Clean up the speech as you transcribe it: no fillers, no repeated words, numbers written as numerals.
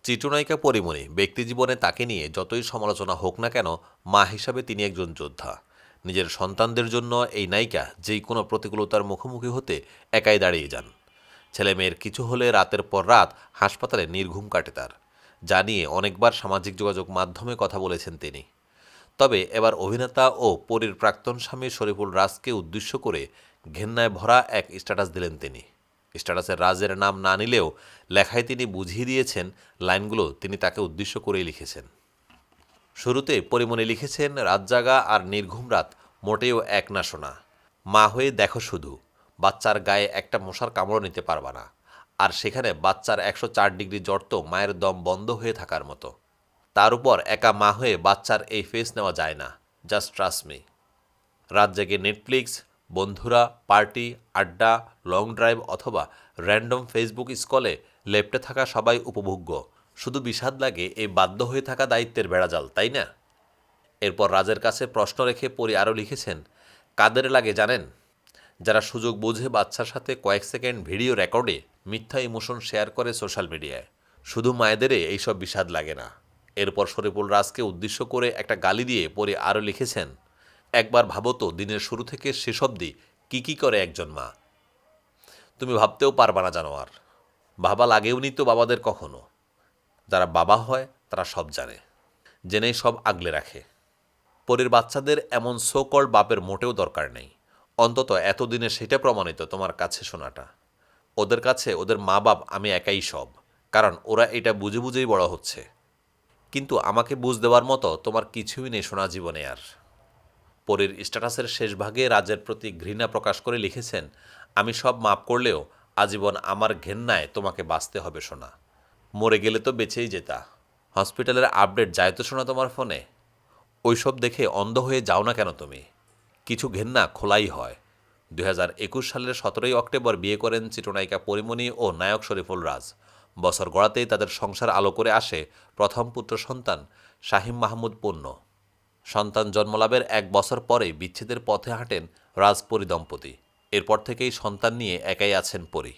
চিত্রনায়িকা পরীমণি ব্যক্তিজীবনে তাকে নিয়ে যতই সমালোচনা হোক না কেন, মা হিসাবে তিনি একজন যোদ্ধা। নিজের সন্তানদের জন্য এই নায়িকা যেই কোনো প্রতিকূলতার মুখোমুখি হতে একাই দাঁড়িয়ে যান। ছেলেমেয়ের কিছু হলে রাতের পর রাত হাসপাতালে নির্ঘুম কাটে তার, যা নিয়ে অনেকবার সামাজিক যোগাযোগ মাধ্যমে কথা বলেছেন তিনি। তবে এবার অভিনেতা ও পরীর প্রাক্তন স্বামী শরীফুল রাজকে উদ্দেশ্য করে ঘেন্নায় ভরা এক স্ট্যাটাস দিলেন তিনি। স্ট্যাটাসে রাজের নাম না নিলেও লেখায় তিনি বুঝিয়ে দিয়েছেন লাইনগুলো তিনি তাকে উদ্দেশ্য করেই লিখেছেন। শুরুতে পরীমণি লিখেছেন, রাত জাগা আর নির্ঘুম রাত মোটেও এক না শোনা। মা হয়ে দেখো শুধু, বাচ্চার গায়ে একটা মশার কামড়ও নিতে পারবা না। আর সেখানে বাচ্চার 104 ডিগ্রি জ্বর তো মায়ের দম বন্ধ হয়ে থাকার মতো। তার উপর একা মা হয়ে বাচ্চার এই ফেস নেওয়া যায় না। Just trust me. রাত জেগে নেটফ্লিক্স, বন্ধুরা, পার্টি, আড্ডা, লং ড্রাইভ অথবা র্যান্ডম ফেসবুক স্কলে লেপ্টে থাকা সবাই উপভোগ্য। শুধু বিষাদ লাগে এই বাধ্য হয়ে থাকা দায়িত্বের বেড়াজাল, তাই না? এরপর রাজের কাছে প্রশ্ন রেখে পরি আরও লিখেছেন, কাদের লাগে জানেন? যারা সুযোগ বুঝে বাচ্চার সাথে কয়েক সেকেন্ড ভিডিও রেকর্ডে মিথ্যা ইমোশন শেয়ার করে সোশ্যাল মিডিয়ায়। শুধু মায়েদেরই এইসব বিষাদ লাগে না। এরপর শরীফুল রাজকে উদ্দেশ্য করে একটা গালি দিয়ে পরে আরও লিখেছেন, একবার ভাবো তো দিনের শুরু থেকে শেষ অবধি কী করে একজন মা। তুমি ভাবতেও পারবা না জানোয়ার। বাবা লাগেওনি তো বাবাদের কখনো। যারা বাবা হয় তারা সব জানে, জেনেই সব আগলে রাখে। পরের বাচ্চাদের এমন সো কল্ড বাপের মোটেও দরকার নেই। অন্তত এতদিনে সেটা প্রমাণিত তোমার কাছে শোনাটা। ওদের কাছে ওদের মা বাপ আমি একাই সব, কারণ ওরা এটা বুঝে বুঝেই বড় হচ্ছে। কিন্তু আমাকে বুঝ দেওয়ার মতো তোমার কিছুই নেই সোনা জীবনে আর। পরের স্ট্যাটাসের শেষ ভাগে রাজের প্রতি ঘৃণা প্রকাশ করে লিখেছেন, আমি সব মাপ করলেও আজীবন আমার ঘেন্নায় তোমাকে বাঁচতে হবে সোনা। মরে গেলে তো বেঁচেই যেতা। হসপিটালের আপডেট যায় তো শোনা তোমার ফোনে। ওইসব দেখে অন্ধ হয়ে যাও না কেন তুমি? কিছু ঘেন্না খোলাই হয়। 2021 সালের 17ই অক্টোবর বিয়ে করেন চিত্রনায়িকা পরীমণি ও নায়ক শরীফুল রাজ। বছর গড়াতেই তাদের সংসার আলো করে আসে প্রথম পুত্র সন্তান শাহীম মাহমুদ পূর্ণ। সন্তান জন্মলাভের 1 বছর পরেই বিচ্ছেদের পথে হাঁটেন রাজ পরী দম্পতি। এরপর থেকেই সন্তান নিয়ে একাই আছেন পরী।